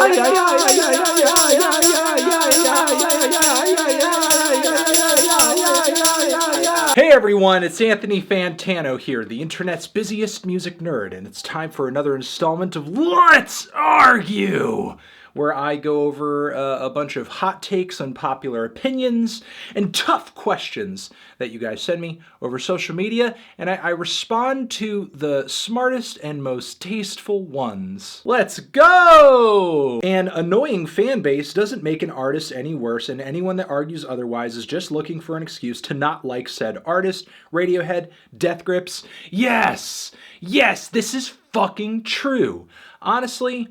Hey everyone, it's Anthony Fantano here, the internet's busiest music nerd, and it's time for another installment of Let's Argue, where I go over a bunch of hot takes, unpopular opinions, and tough questions that you guys send me over social media, and I respond to the smartest and most tasteful ones. Let's go! An annoying fan base doesn't make an artist any worse, and anyone that argues otherwise is just looking for an excuse to not like said artist. Radiohead, Death Grips. Yes! Yes, this is fucking true. Honestly,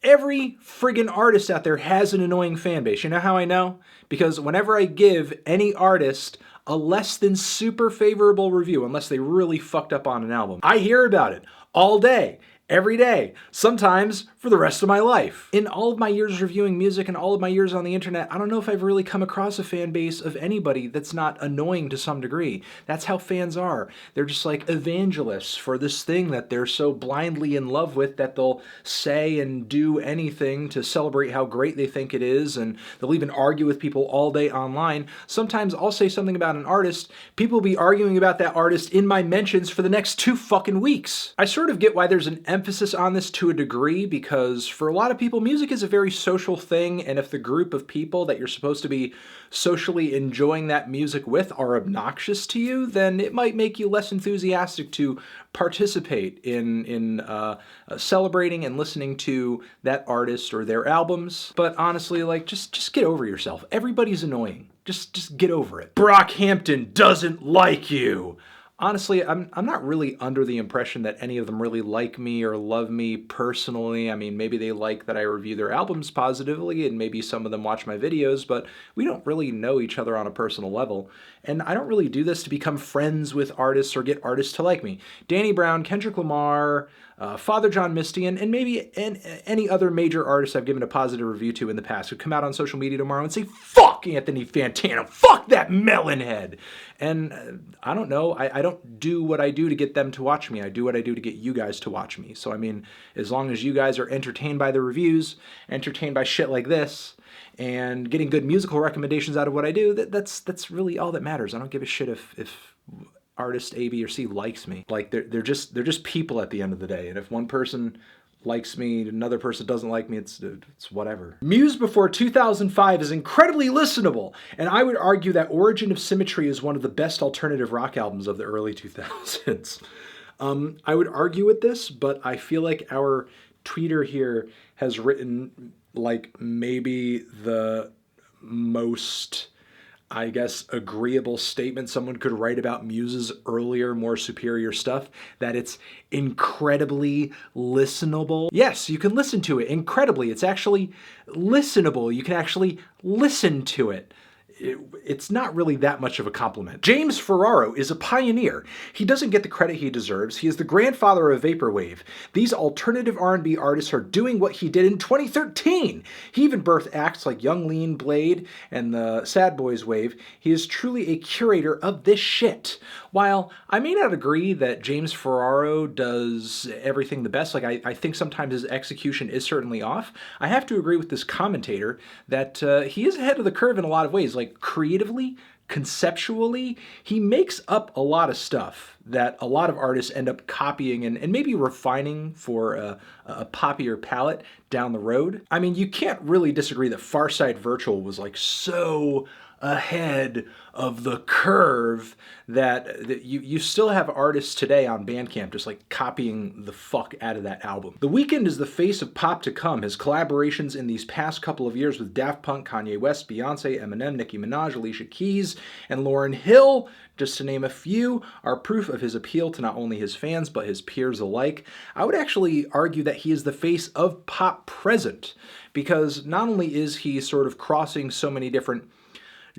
every friggin' artist out there has an annoying fan base. You know how I know? Because whenever I give any artist a less than super favorable review, unless they really fucked up on an album, I hear about it all day, every day, sometimes for the rest of my life. In all of my years reviewing music and all of my years on the internet, I don't know if I've really come across a fan base of anybody that's not annoying to some degree. That's how fans are. They're just like evangelists for this thing that they're so blindly in love with that they'll say and do anything to celebrate how great they think it is, and they'll even argue with people all day online. Sometimes I'll say something about an artist, people will be arguing about that artist in my mentions for the next 2 fucking weeks. I sort of get why there's an emphasis on this to a degree, because for a lot of people, music is a very social thing, and if the group of people that you're supposed to be socially enjoying that music with are obnoxious to you, then it might make you less enthusiastic to participate in celebrating and listening to that artist or their albums. But honestly, like, just get over yourself. Everybody's annoying. Just get over it. Brock Hampton doesn't like you. Honestly, I'm not really under the impression that any of them really like me or love me personally. I mean, maybe they like that I review their albums positively, and maybe some of them watch my videos, but we don't really know each other on a personal level. And I don't really do this to become friends with artists or get artists to like me. Danny Brown, Kendrick Lamar, Father John Misty, and maybe any other major artist I've given a positive review to in the past could come out on social media tomorrow and say, fuck Anthony Fantano, fuck that melonhead. And I don't know, I don't do what I do to get them to watch me. I do what I do to get you guys to watch me. So I mean, as long as you guys are entertained by the reviews, entertained by shit like this, and getting good musical recommendations out of what I do, that's really all that matters. I don't give a shit if artist A, B, or C likes me. Like, they're just people at the end of the day, and if one person likes me, another person doesn't like me, it's whatever. Muse before 2005 is incredibly listenable, and I would argue that Origin of Symmetry is one of the best alternative rock albums of the early 2000s. I would argue with this, but I feel like our tweeter here has written, like, maybe the most, I guess, agreeable statement someone could write about Muse's earlier, more superior stuff, that it's incredibly listenable. Yes, you can listen to it incredibly. It's actually listenable. You can actually listen to it. It's not really that much of a compliment. JamesFerraro is a pioneer. He doesn't get the credit he deserves. He is the grandfather of Vaporwave. These alternative R&B artists are doing what he did in 2013. He even birthed acts like Young Lean, Blade, and the Sad Boys wave. He is truly a curator of this shit. While I may not agree that JamesFerraro does everything the best, like I think sometimes his execution is certainly off, I have to agree with this commentator that he is ahead of the curve in a lot of ways. Like, creatively, conceptually, he makes up a lot of stuff that a lot of artists end up copying and maybe refining for a poppier palette down the road. I mean, you can't really disagree that Farside Virtual was like so ahead of the curve that you still have artists today on Bandcamp just like copying the fuck out of that album. The Weeknd is the face of pop to come. His collaborations in these past couple of years with Daft Punk, Kanye West, Beyonce, Eminem, Nicki Minaj, Alicia Keys, and Lauryn Hill, just to name a few, are proof of his appeal to not only his fans but his peers alike. I would actually argue that he is the face of pop present, because not only is he sort of crossing so many different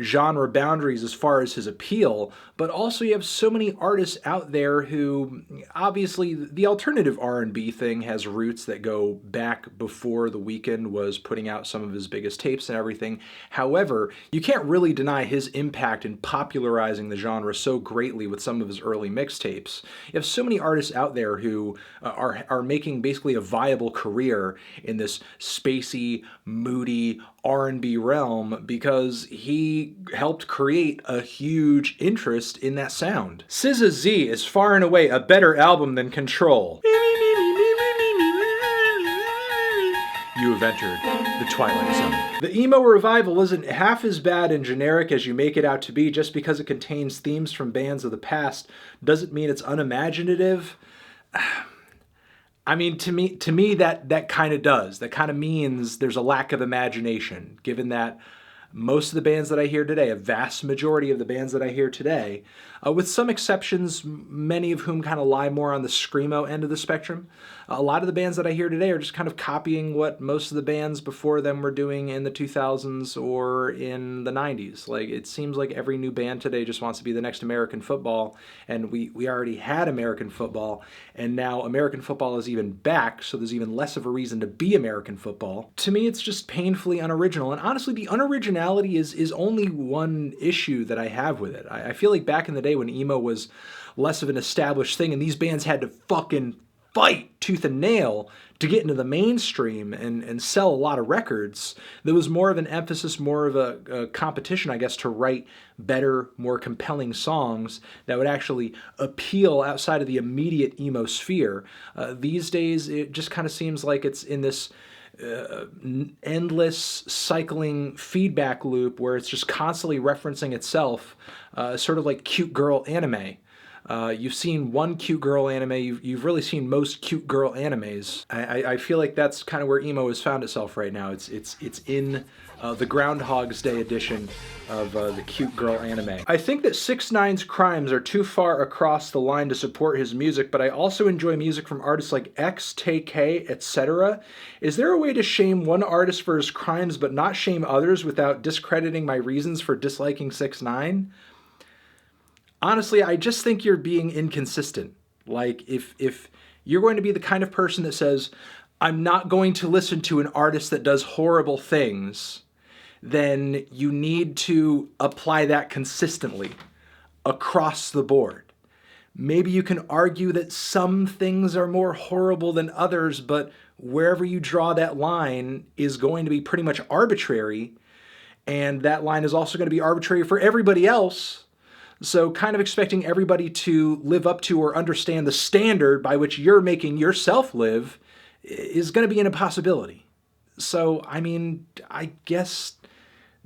genre boundaries as far as his appeal, but also you have so many artists out there who, obviously, the alternative R&B thing has roots that go back before The Weeknd was putting out some of his biggest tapes and everything. However, you can't really deny his impact in popularizing the genre so greatly with some of his early mixtapes. You have so many artists out there who are making basically a viable career in this spacey, moody R&B realm because he helped create a huge interest in that sound. Syzygy is far and away a better album than Control. You have entered the Twilight Zone. The Emo Revival isn't half as bad and generic as you make it out to be. Just because it contains themes from bands of the past doesn't mean it's unimaginative. I mean, to me, that kind of does. That kind of means there's a lack of imagination, given that most of the bands that I hear today, a vast majority of the bands that I hear today, with some exceptions, many of whom kind of lie more on the screamo end of the spectrum, a lot of the bands that I hear today are just kind of copying what most of the bands before them were doing in the 2000s or in the 90s. Like, it seems like every new band today just wants to be the next American football, and we already had American football, and now American football is even back, so there's even less of a reason to be American football. To me, it's just painfully unoriginal, and honestly, the unoriginality is only one issue that I have with it. I feel like back in the day when emo was less of an established thing and these bands had to fucking fight tooth and nail to get into the mainstream and sell a lot of records, there was more of an emphasis, more of a competition, I guess, to write better, more compelling songs that would actually appeal outside of the immediate emo sphere. These days, it just kind of seems like it's in this endless cycling feedback loop where it's just constantly referencing itself, sort of like cute girl anime. You've seen one cute girl anime, you've really seen most cute girl animes. I feel like that's kind of where emo has found itself right now. It's in the Groundhog's Day edition of the cute girl anime. I think that 6ix9ine's crimes are too far across the line to support his music, but I also enjoy music from artists like X, TK, etc. Is there a way to shame one artist for his crimes but not shame others without discrediting my reasons for disliking 6ix9ine? Honestly, I just think you're being inconsistent. Like, if you're going to be the kind of person that says, I'm not going to listen to an artist that does horrible things, then you need to apply that consistently across the board. Maybe you can argue that some things are more horrible than others, but wherever you draw that line is going to be pretty much arbitrary, and that line is also going to be arbitrary for everybody else. So kind of expecting everybody to live up to or understand the standard by which you're making yourself live is going to be an impossibility. So, I mean, I guess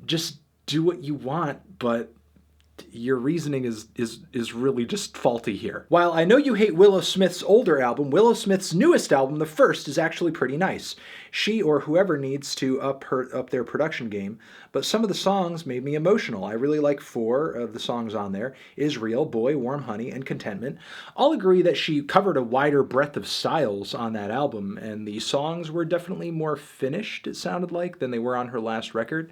just do what you want, but your reasoning is really just faulty here. While I know you hate Willow Smith's older album, Willow Smith's newest album, the first, is actually pretty nice. She or whoever needs to up their production game, but some of the songs made me emotional. I really like 4 of the songs on there: Israel, Boy, Warm Honey, and Contentment. I'll agree that she covered a wider breadth of styles on that album, and the songs were definitely more finished, it sounded like, than they were on her last record.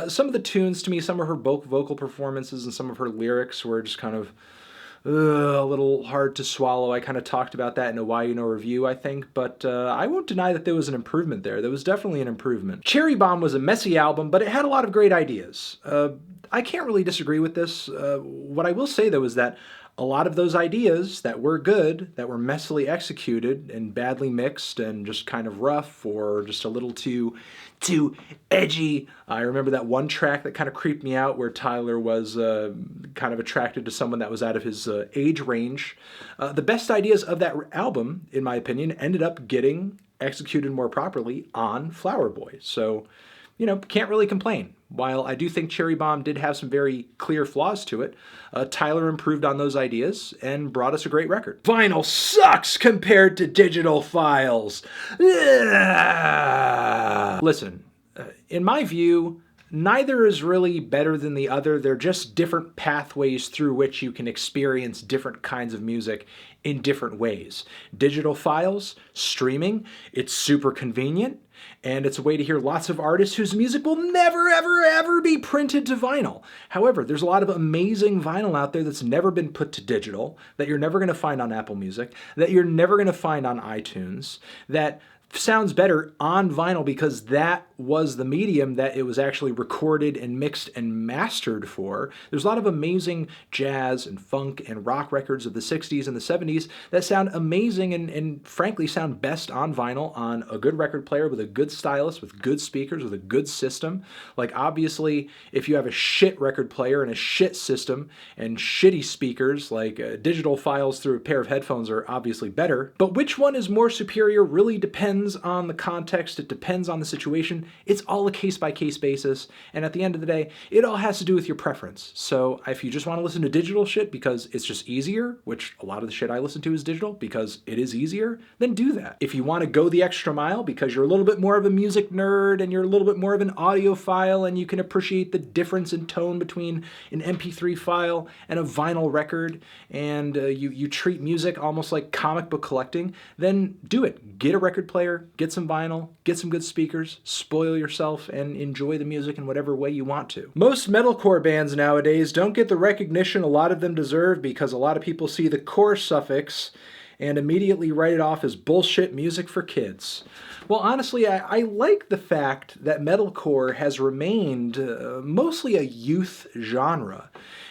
Some of the tunes, to me, some of her vocal performances and some of her lyrics were just kind of a little hard to swallow. I kind of talked about that in a Why You Know review, I think, but I won't deny that there was an improvement there. There was definitely an improvement. Cherry Bomb was a messy album, but it had a lot of great ideas. I can't really disagree with this. What I will say, though, is that a lot of those ideas that were good, that were messily executed and badly mixed and just kind of rough or just a little too edgy. I remember that one track that kind of creeped me out where Tyler was kind of attracted to someone that was out of his age range. The best ideas of that album, in my opinion, ended up getting executed more properly on Flower Boy. So, you know, can't really complain. While I do think Cherry Bomb did have some very clear flaws to it, Tyler improved on those ideas and brought us a great record. Vinyl sucks compared to digital files. Listen, in my view, neither is really better than the other. They're just different pathways through which you can experience different kinds of music in different ways. Digital files, streaming, it's super convenient. And it's a way to hear lots of artists whose music will never, ever, ever be printed to vinyl. However, there's a lot of amazing vinyl out there that's never been put to digital, that you're never going to find on Apple Music, that you're never going to find on iTunes, that sounds better on vinyl because that was the medium that it was actually recorded and mixed and mastered for. There's a lot of amazing jazz and funk and rock records of the 60s and the 70s that sound amazing and frankly sound best on vinyl on a good record player with a good stylus, with good speakers, with a good system. Like obviously, if you have a shit record player and a shit system and shitty speakers, like digital files through a pair of headphones are obviously better. But which one is more superior really depends on the context, it depends on the situation. It's all a case-by-case basis, and at the end of the day, it all has to do with your preference. So if you just want to listen to digital shit because it's just easier, which a lot of the shit I listen to is digital because it is easier, then do that. If you want to go the extra mile because you're a little bit more of a music nerd and you're a little bit more of an audiophile and you can appreciate the difference in tone between an MP3 file and a vinyl record, and you treat music almost like comic book collecting, then do it. Get a record player, get some vinyl, get some good speakers, spoil yourself, and enjoy the music in whatever way you want to. Most metalcore bands nowadays don't get the recognition a lot of them deserve because a lot of people see the core suffix and immediately write it off as bullshit music for kids. Well, honestly, I like the fact that metalcore has remained mostly a youth genre.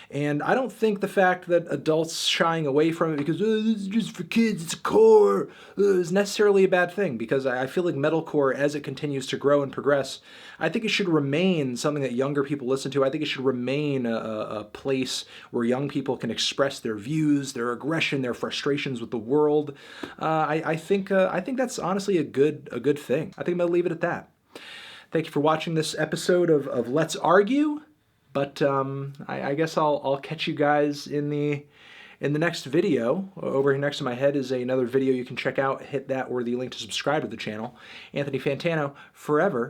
And I don't think the fact that adults shying away from it because this is just for kids, it's core, is necessarily a bad thing, because I feel like metalcore, as it continues to grow and progress, I think it should remain something that younger people listen to. I think it should remain a place where young people can express their views, their aggression, their frustrations with the world. I think that's honestly a good thing. I think I'm going to leave it at that. Thank you for watching this episode of Let's Argue. But I guess I'll catch you guys in the next video. Over here next to my head is another video you can check out. Hit that or the link to subscribe to the channel. Anthony Fantano, forever